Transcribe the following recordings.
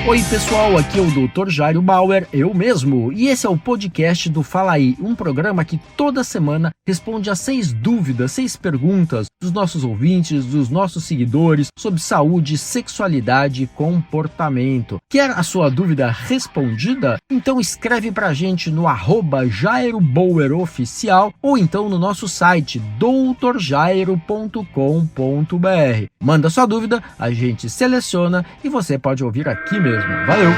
Oi pessoal, aqui é o Dr. Jairo Bauer, eu mesmo, e esse é o podcast do Fala Aí, um programa que toda semana responde a 6 dúvidas, 6 perguntas dos nossos ouvintes, dos nossos seguidores sobre saúde, sexualidade e comportamento. Quer a sua dúvida respondida? Então escreve pra gente no @JairoBauerOficial ou então no nosso site doutorjairo.com.br. Manda sua dúvida, a gente seleciona e você pode ouvir aqui mesmo. Valeu!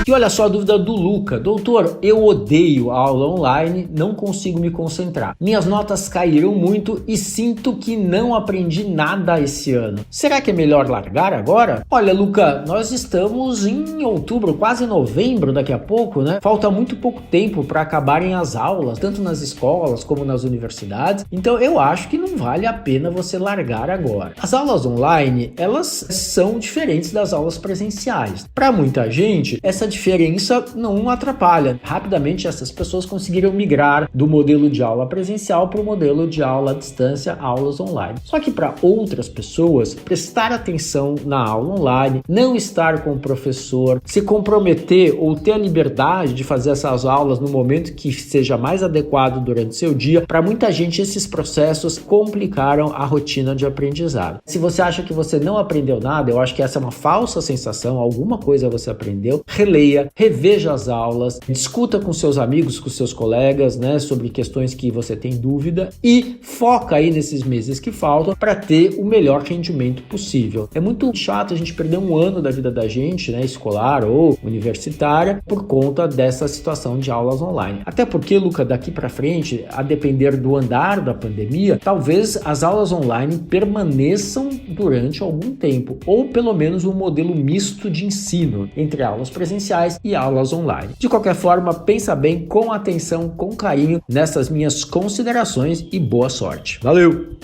E olha só a dúvida do Luca. Doutor, eu odeio a aula online, não consigo me concentrar. Minhas notas caíram muito e sinto que não aprendi nada esse ano. Será que é melhor largar agora? Olha, Luca, nós estamos em outubro, quase novembro daqui a pouco, né? Falta muito pouco tempo para acabarem as aulas, tanto nas escolas como nas universidades. Então eu acho que não vale a pena você largar agora. As aulas online, elas são diferentes das aulas presenciais. Para muita gente, essa diferença não atrapalha. Rapidamente essas pessoas conseguiram migrar do modelo de aula presencial para o modelo de aula à distância, aulas online. Só que para outras pessoas, prestar atenção na aula online, não estar com o professor, se comprometer ou ter a liberdade de fazer essas aulas no momento que seja mais adequado durante seu dia, para muita gente esses processos complicaram a rotina de aprendizado. Se você acha que você não aprendeu nada, eu acho que essa é uma falsa sensação, alguma coisa você aprendeu, releia, reveja as aulas, discuta com seus amigos, com seus colegas, né, sobre questões que você tem dúvida e foca aí nesses meses que faltam para ter o melhor rendimento possível. É muito chato a gente perder um ano da vida da gente, né, escolar ou universitária, por conta dessa situação de aulas online. Até porque, Luca, daqui para frente, a depender do andar da pandemia, talvez as aulas online permaneçam durante algum tempo, ou pelo menos um modelo misto de ensino entre aulas presenciais e aulas online. De qualquer forma, pensa bem, com atenção, com carinho nessas minhas considerações e boa sorte. Valeu!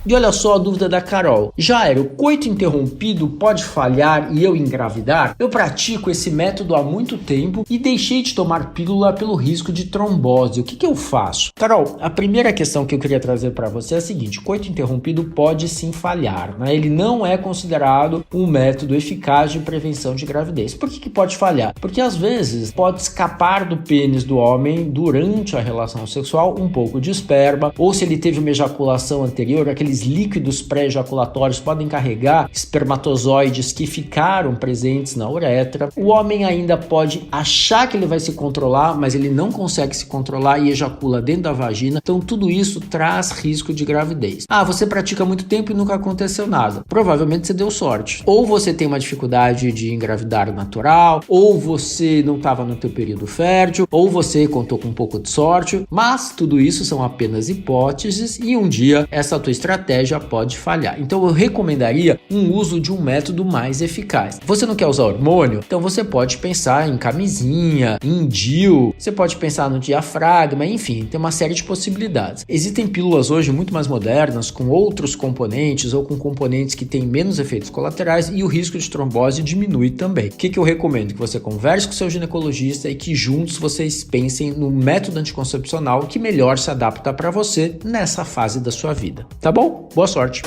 E olha só a dúvida da Carol. Jairo, coito interrompido pode falhar e eu engravidar? Eu pratico esse método há muito tempo e deixei de tomar pílula pelo risco de trombose. O que eu faço? Carol, a primeira questão que eu queria trazer para você é a seguinte: coito interrompido pode sim falhar, né? Ele não é considerado um método eficaz de prevenção de gravidez. Por que pode falhar? Porque às vezes pode escapar do pênis do homem durante a relação sexual um pouco de esperma, ou se ele teve uma ejaculação anterior, aqueles líquidos pré-ejaculatórios podem carregar espermatozoides que ficaram presentes na uretra. O homem ainda pode achar que ele vai se controlar, mas ele não consegue se controlar e ejacula dentro da vagina. Então tudo isso traz risco de gravidez. Ah, você pratica há muito tempo e nunca aconteceu nada. Provavelmente você deu sorte. Ou você tem uma dificuldade de engravidar natural, ou você não estava no teu período fértil, ou você contou com um pouco de sorte. Mas tudo isso são apenas hipóteses e um dia essa tua estratégia pode falhar. Então eu recomendaria um uso de um método mais eficaz. Você não quer usar hormônio? Então você pode pensar em camisinha, em DIU, você pode pensar no diafragma, enfim, tem uma série de possibilidades. Existem pílulas hoje muito mais modernas, com outros componentes ou com componentes que têm menos efeitos colaterais e o risco de trombose diminui também. O que eu recomendo? Que você converse com o seu ginecologista e que juntos vocês pensem no método anticoncepcional que melhor se adapta para você nessa fase da sua vida. Tá bom? Boa sorte!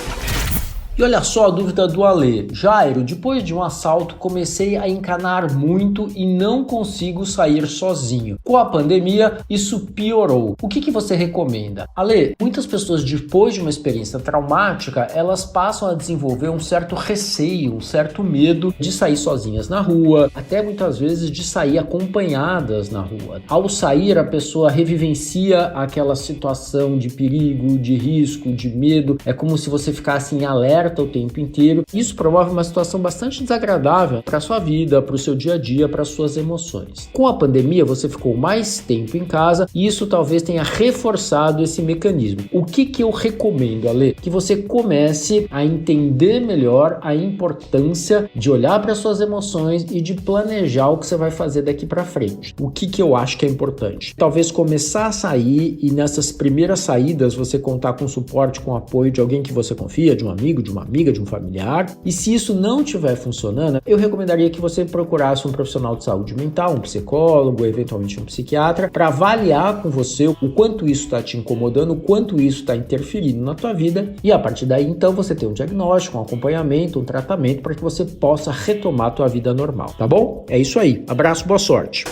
E olha só a dúvida do Alê. Jairo, depois de um assalto comecei a encanar muito e não consigo sair sozinho. Com a pandemia, isso piorou. O que você recomenda? Alê, muitas pessoas depois de uma experiência traumática, elas passam a desenvolver um certo receio, um certo medo de sair sozinhas na rua, até muitas vezes de sair acompanhadas na rua. Ao sair, a pessoa revivencia aquela situação de perigo, de risco, de medo. É como se você ficasse em alerta o tempo inteiro. Isso promove uma situação bastante desagradável para a sua vida, para o seu dia a dia, para as suas emoções. Com a pandemia, você ficou mais tempo em casa e isso talvez tenha reforçado esse mecanismo. O que eu recomendo, Ale? Que você comece a entender melhor a importância de olhar para suas emoções e de planejar o que você vai fazer daqui para frente. O que eu acho que é importante? Talvez começar a sair e nessas primeiras saídas você contar com suporte, com apoio de alguém que você confia, de um amigo, de uma amiga, de um familiar. E se isso não estiver funcionando, eu recomendaria que você procurasse um profissional de saúde mental, um psicólogo, eventualmente um psiquiatra, para avaliar com você o quanto isso está te incomodando, o quanto isso está interferindo na tua vida, e a partir daí, então, você tem um diagnóstico, um acompanhamento, um tratamento para que você possa retomar a tua vida normal, tá bom? É isso aí. Abraço, boa sorte.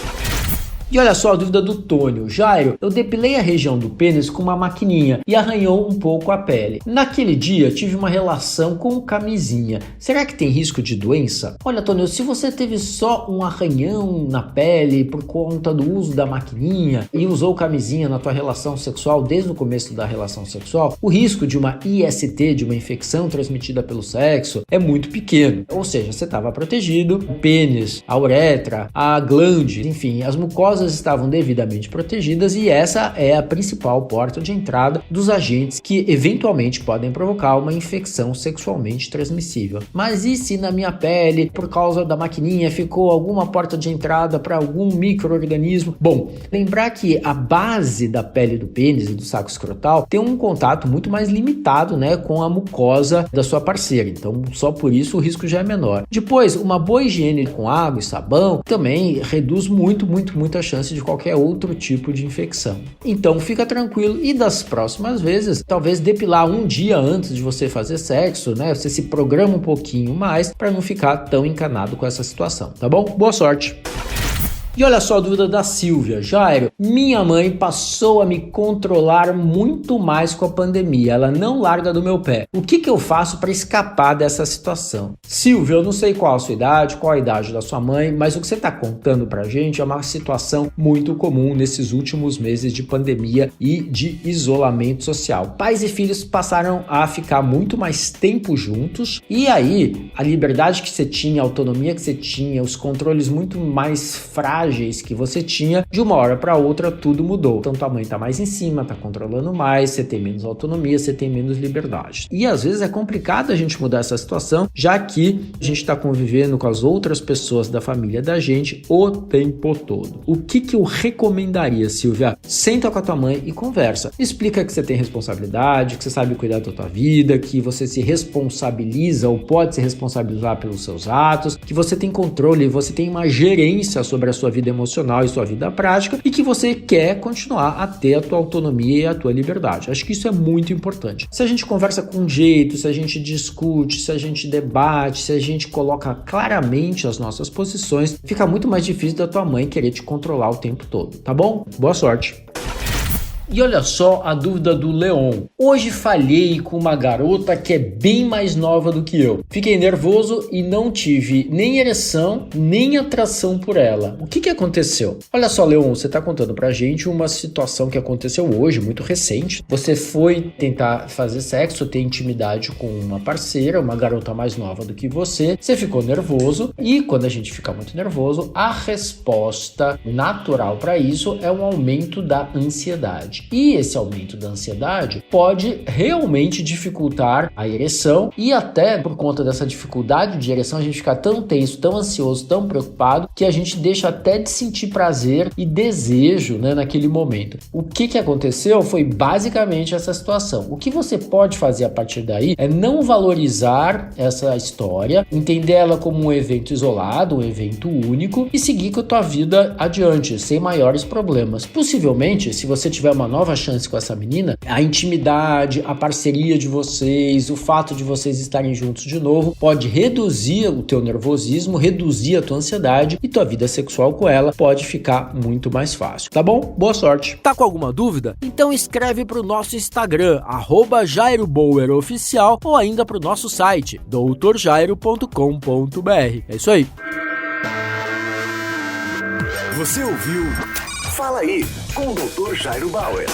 E olha só a dúvida do Tônio. Jairo, eu depilei a região do pênis com uma maquininha e arranhou um pouco a pele. Naquele dia, tive uma relação com camisinha. Será que tem risco de doença? Olha, Tônio, se você teve só um arranhão na pele por conta do uso da maquininha e usou camisinha na tua relação sexual desde o começo da relação sexual, o risco de uma IST, de uma infecção transmitida pelo sexo, é muito pequeno. Ou seja, você estava protegido, o pênis, a uretra, a glande, enfim, as mucosas estavam devidamente protegidas, e essa é a principal porta de entrada dos agentes que eventualmente podem provocar uma infecção sexualmente transmissível. Mas e se na minha pele, por causa da maquininha, ficou alguma porta de entrada para algum micro-organismo? Bom, lembrar que a base da pele do pênis e do saco escrotal tem um contato muito mais limitado, né, com a mucosa da sua parceira, então só por isso o risco já é menor. Depois, uma boa higiene com água e sabão também reduz muito a chance de qualquer outro tipo de infecção. Então fica tranquilo, e das próximas vezes, talvez depilar um dia antes de você fazer sexo, né? Você se programa um pouquinho mais para não ficar tão encanado com essa situação, tá bom? Boa sorte! E olha só a dúvida da Silvia. Jairo, minha mãe passou a me controlar muito mais com a pandemia. Ela não larga do meu pé. O que eu faço para escapar dessa situação? Silvia, eu não sei qual a sua idade, qual a idade da sua mãe, mas o que você está contando pra gente é uma situação muito comum nesses últimos meses de pandemia e de isolamento social. Pais e filhos passaram a ficar muito mais tempo juntos, e aí a liberdade que você tinha, a autonomia que você tinha, os controles muito mais frágeis que você tinha, de uma hora para outra tudo mudou. Então tua mãe tá mais em cima, tá controlando mais, você tem menos autonomia, você tem menos liberdade. E às vezes é complicado a gente mudar essa situação, já que a gente tá convivendo com as outras pessoas da família da gente o tempo todo. O que eu recomendaria, Silvia? Senta com a tua mãe e conversa. Explica que você tem responsabilidade, que você sabe cuidar da tua vida, que você se responsabiliza ou pode se responsabilizar pelos seus atos, que você tem controle, você tem uma gerência sobre a sua vida emocional e sua vida prática, e que você quer continuar a ter a tua autonomia e a tua liberdade. Acho que isso é muito importante. Se a gente conversa com jeito, se a gente discute, se a gente debate, se a gente coloca claramente as nossas posições, fica muito mais difícil da tua mãe querer te controlar o tempo todo, tá bom? Boa sorte! E olha só a dúvida do Leon. Hoje falhei com uma garota que é bem mais nova do que eu. Fiquei nervoso e não tive nem ereção, nem atração por ela. O que aconteceu? Olha só, Leon, você está contando pra gente uma situação que aconteceu hoje, muito recente. Você foi tentar fazer sexo, ter intimidade com uma parceira, uma garota mais nova do que você. Você ficou nervoso, e quando a gente fica muito nervoso, a resposta natural para isso é um aumento da ansiedade. E esse aumento da ansiedade pode realmente dificultar a ereção, e até por conta dessa dificuldade de ereção a gente fica tão tenso, tão ansioso, tão preocupado, que a gente deixa até de sentir prazer e desejo, né, naquele momento. O que aconteceu foi basicamente essa situação. O que você pode fazer a partir daí é não valorizar essa história, entender ela como um evento isolado, um evento único, e seguir com a tua vida adiante, sem maiores problemas. Possivelmente, se você tiver uma nova chance com essa menina, a intimidade, a parceria de vocês, o fato de vocês estarem juntos de novo, pode reduzir o teu nervosismo, reduzir a tua ansiedade, e tua vida sexual com ela pode ficar muito mais fácil, tá bom? Boa sorte! Tá com alguma dúvida? Então escreve pro nosso Instagram, @JairoBauerOficial, ou ainda pro nosso site, doutorjairo.com.br. É isso aí! Você ouviu Fala Aí, com o Dr. Jairo Bauer.